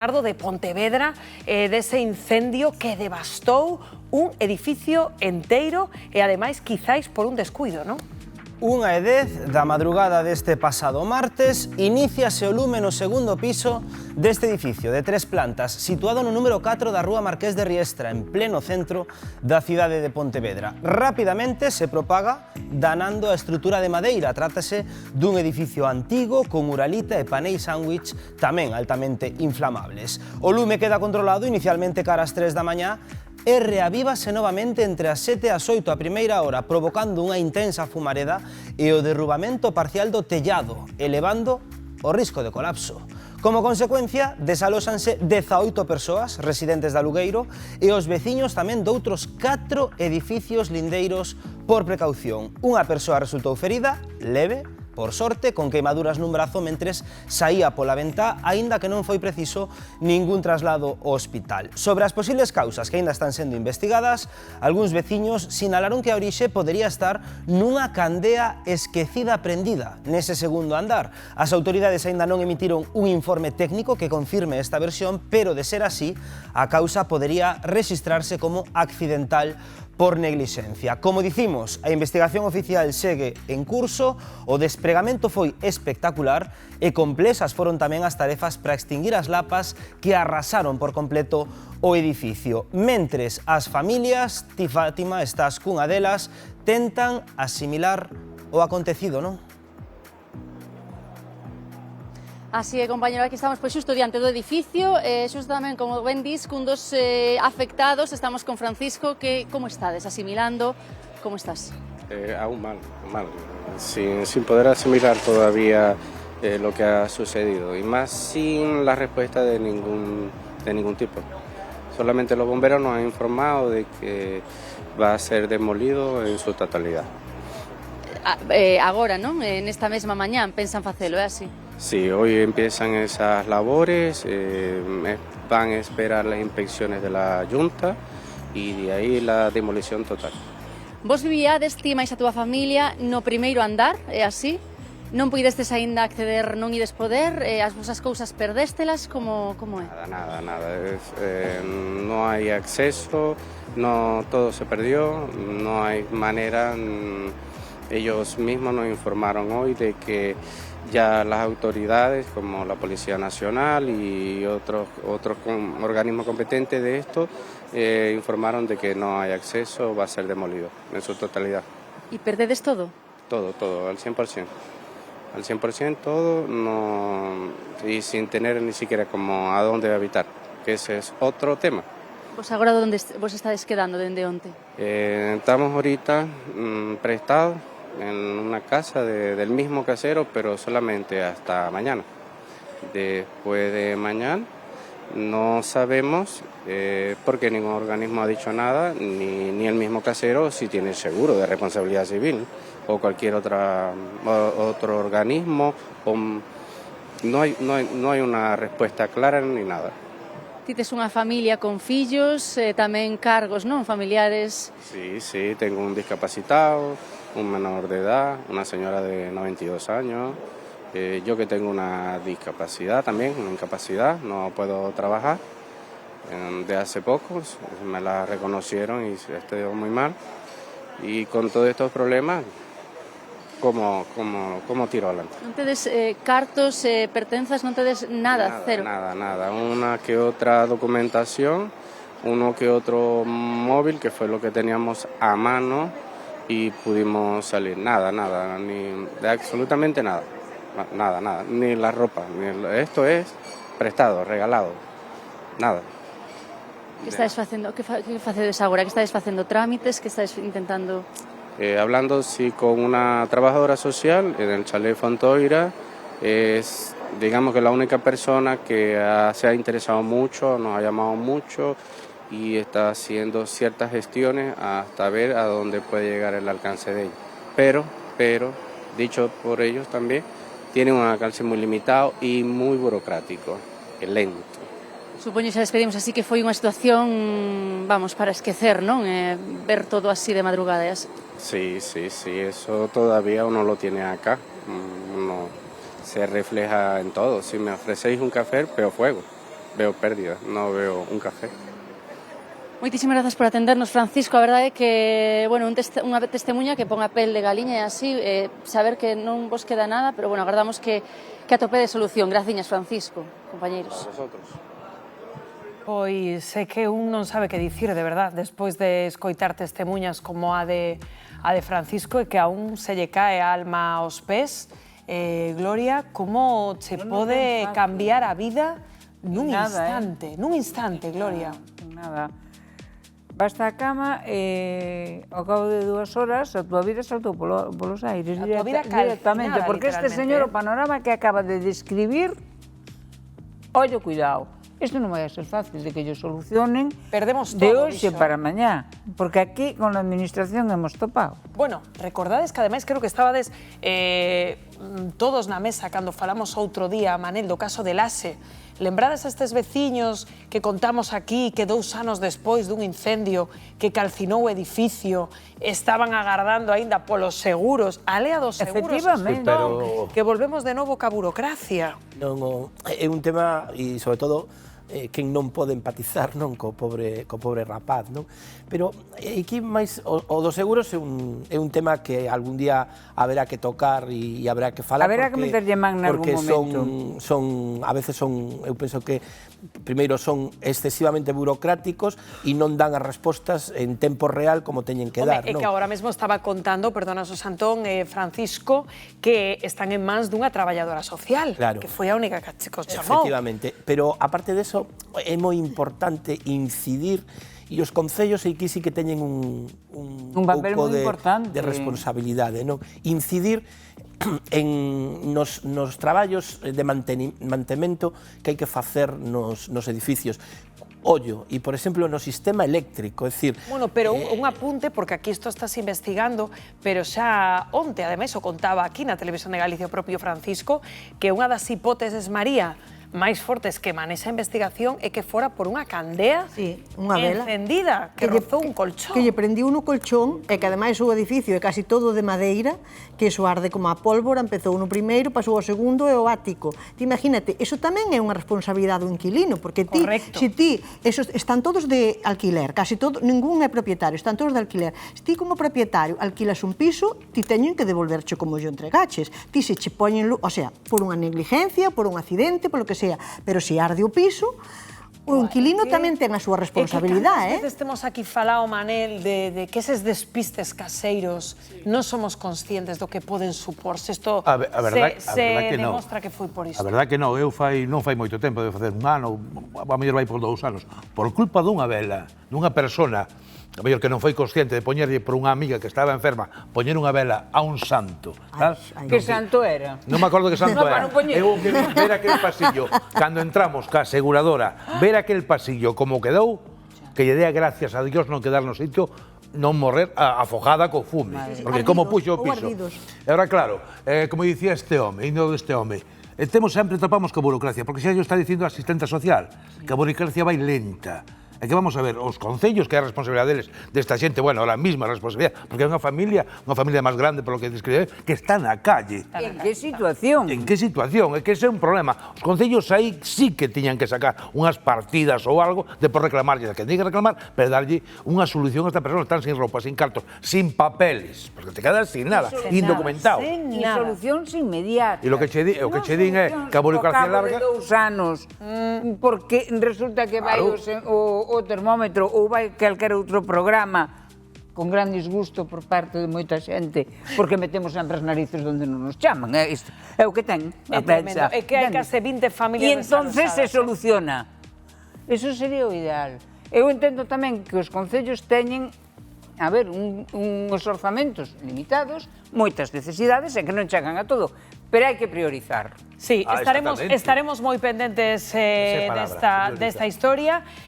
De Pontevedra, dese incendio que devastou un edificio enteiro e, ademais, quizáis por un descuido, non? Unha e 10 da madrugada deste pasado martes, iníciase o lume no segundo piso deste edificio de 3 plantas, situado no número 4 da Rúa Marqués de Riestra, en pleno centro da cidade de Pontevedra. Rapidamente se propaga danando a estrutura de madeira. Trátase dun edificio antigo con muralita e paneis sándwich tamén altamente inflamables. O lume queda controlado inicialmente cara ás 3 da mañá e reavívase novamente entre as 7 e as 8 a primeira hora, provocando unha intensa fumareda e o derrubamento parcial do tellado, elevando o risco de colapso. Como consecuencia, desalóxanse 18 persoas residentes de Alugueiro e os veciños tamén doutros 4 edificios lindeiros por precaución. Unha persoa resultou ferida, leve, por sorte, con queimaduras nun brazo mentres saía pola ventá, aínda que non foi preciso ningún traslado ao hospital. Sobre as posibles causas que aínda están sendo investigadas, algúns veciños sinalaron que a orixe podería estar nunha candea esquecida prendida nese segundo andar. As autoridades aínda non emitiron un informe técnico que confirme esta versión, pero de ser así, a causa podería rexistrarse como accidental por neglixencia. Como dicimos, a investigación oficial segue en curso, o despregamento foi espectacular e complexas foron tamén as tarefas para extinguir as lapas que arrasaron por completo o edificio. Mentres as familias, ti Fátima, estás cunha delas, tentan asimilar o acontecido, non? Así é, compañero, aquí estamos pois xusto diante do edificio, xusto tamén, como ben dis, cun dos afectados, estamos con Francisco, que como estades asimilando, como estás? Aún mal, sin poder asimilar todavía lo que ha sucedido, y más sin la respuesta de ningún tipo. Solamente los bomberos nos han informado de que va a ser demolido en su totalidad. Agora, non? Nesta mesma mañán pensan facelo, é así? Sí, hoy empiezan esas labores, van a esperar las inspecciones de la Junta y de ahí la demolición total. Vos vivíades, ti máis a túa familia, no primeiro andar, é así? Non puidestes aínda acceder, non ides poder, as vosas cousas perdéstelas, como é? Nada, no hay acceso, no, todo se perdió, no hay manera, ellos mismos nos informaron hoy de que ya las autoridades como la Policía Nacional y otros organismos competentes de esto informaron de que no hay acceso, va a ser demolido en su totalidad. ¿Y perdedes todo? Todo, al 100%. Al 100% todo, no, y sin tener ni siquiera como a dónde habitar, que ese es otro tema. Vos agora onde vos estades quedando, dende onte? Estamos ahorita prestados en una casa del mismo casero, pero solamente hasta mañana. Después de mañana no sabemos, porque ningún organismo ha dicho nada, ni el mismo casero si tiene seguro de responsabilidad civil o cualquier otro organismo. No hay una respuesta clara ni nada. Ti tes unha familia con fillos, tamén cargos, non? Familiares. Sí, tengo un discapacitado, un menor de edad, una señora de 92 años, yo que tengo una discapacidad también, una incapacidad, no puedo trabajar. De hace poco me la reconocieron y estoy muy mal. Y con todos estos problemas, ¿cómo tiro adelante? Non tedes cartos, pertenzas, non tedes nada, cero? Nada. Una que otra documentación, uno que otro móvil, que fue lo que teníamos a mano, y pudimos salir. Nada, absolutamente nada, ni la ropa, esto es prestado, regalado, nada. Que estáis facendo, que facedes agora? Que estáis facendo trámites, que estáis intentando? Hablando con una trabajadora social en el chalet Fontoira, es digamos que la única persona que se ha interesado mucho, nos ha llamado mucho y está haciendo ciertas gestiones hasta ver a dónde puede llegar el alcance de ellos. Pero, dicho por ellos también, tienen un alcance muy limitado y muy burocrático, lento. Supoño xa despedimos así que foi unha situación, vamos, para esquecer, non? Ver todo así de madrugada, é así. Sí, eso todavía uno lo tiene acá, uno se refleja en todo. Si me ofrecéis un café, pero fuego. veo pérdida, no veo un café. Moitísimas grazas por atendernos, Francisco. A verdade é que, bueno, unha testemunha que pon a pel de galiña e así, saber que non vos queda nada, pero, bueno, agardamos que atopedes solución. Graciñas, Francisco, compañeiros. A vosotros. Pois é que un non sabe que dicir, de verdad, despois de escoitar testemunhas como a de Francisco, e que aún se lle cae a alma aos pés. Gloria, como che pode cambiar a vida nun instante, Gloria? Nada. Vas á cama e ao cabo de 2 horas a tua vida saltou polos aires directamente, porque este señor, o panorama que acaba de describir, ollo, cuidado, isto non vai a ser fácil de que yo solucionen de hoxe para mañá, porque aquí con a administración hemos topado. Bueno, recordades que ademais creo que estabades todos na mesa cando falamos outro día, Manel, do caso de Laxe. Lembrades a estes veciños que contamos aquí que 2 anos despois dun incendio que calcinou o edificio estaban agardando aínda polos seguros, a lea dos seguros, que volvemos de novo ca burocracia. Non, é un tema, e sobre todo, quen non pode empatizar non co pobre rapaz, non? Pero aquí máis o dos seguros é un tema que algún día haberá que tocar e haberá que falar, haberá que meterlle man nalgún momento. A veces son, eu penso que primeiro son excesivamente burocráticos e non dan as respostas en tempo real como teñen que dar, non? É que agora mesmo estaba contando, perdona, Antón, Francisco, que están en mans dunha traballadora social, que foi a única que os chamou. Efectivamente, pero aparte de eso, é moi importante incidir, e os concellos aquí sí que teñen un pouco de responsabilidade, non? Incidir nos traballos de mantemento que hai que facer nos edificios. Ollo, e, por exemplo, no sistema eléctrico, é dicir... Bueno, pero un apunte, porque aquí isto estás investigando, pero xa onte, ademais, o contaba aquí na Televisión de Galicia o propio Francisco, que unha das hipóteses, María, máis fortes que manexa a investigación é que fora por unha candea encendida, que rozou un colchón. Que lle prendiu no colchón e que ademais o edificio é casi todo de madeira, que iso arde como a pólvora, empezou no primeiro, pasou ao segundo e o ático. Ti imagínate, iso tamén é unha responsabilidade do inquilino, porque ti, se ti, esos están todos de alquiler, casi todo, ningún é propietario, están todos de alquiler. Se ti como propietario alquilas un piso, ti teñen que devolverche como yo entregaches. Ti se che poñen, o sea, por unha negligencia, por un accidente, polo que sea, pero se arde o piso, o inquilino tamén ten a súa responsabilidade, Cantas veces temos aquí falado, Manel, de que eses despistes caseiros non somos conscientes do que poden suporse. Isto se demostra que foi por isto. A verdade que non, non fai moito tempo, debe facer un ano, a mellor vai por 2 anos, por culpa dunha vela, dunha persona, a mellor que non foi consciente de poñerlle por unha amiga que estaba enferma, poñer unha vela a un santo. Que santo era? Non me acordo que santo era. Eu que ver aquel pasillo, cando entramos ca aseguradora, ver aquel pasillo como quedou, que lle dea gracias a Dios non quedar no sitio, non morrer afogada co fume, porque como puxo o piso. E agora, claro, como dicía este home, indo deste home, topamos coa burocracia, porque xa yo está dicindo a asistente social, que a burocracia vai lenta. É que vamos a ver, os concellos, que é a responsabilidade deles, desta xente, bueno, a mesma responsabilidade, porque é unha familia máis grande, polo que describe, que está na calle. En que situación? En que situación? É que ese é un problema. Os concellos aí sí que tiñan que sacar unhas partidas ou algo de por reclamarlle, que ten que reclamar, pero darlle unha solución a esta persona, están sin roupa, sin cartos, sin papeles, porque te quedas sin nada, indocumentado. E solucións inmediatas. E o que che din é que a burocracia larga... Ao cabo de 2 anos, porque resulta que vai o termómetro ou vai calquer outro programa con gran disgusto por parte de moita xente, porque metemos sempre as narices onde non nos chaman. É o que ten a prensa. É que hai case 20 familias desalojadas. E entón se soluciona. Eso sería o ideal. Eu entendo tamén que os concellos teñen, a ver, uns orzamentos limitados, moitas necesidades e que non chegan a todo, pero hai que priorizar. Sí, estaremos moi pendentes desta historia.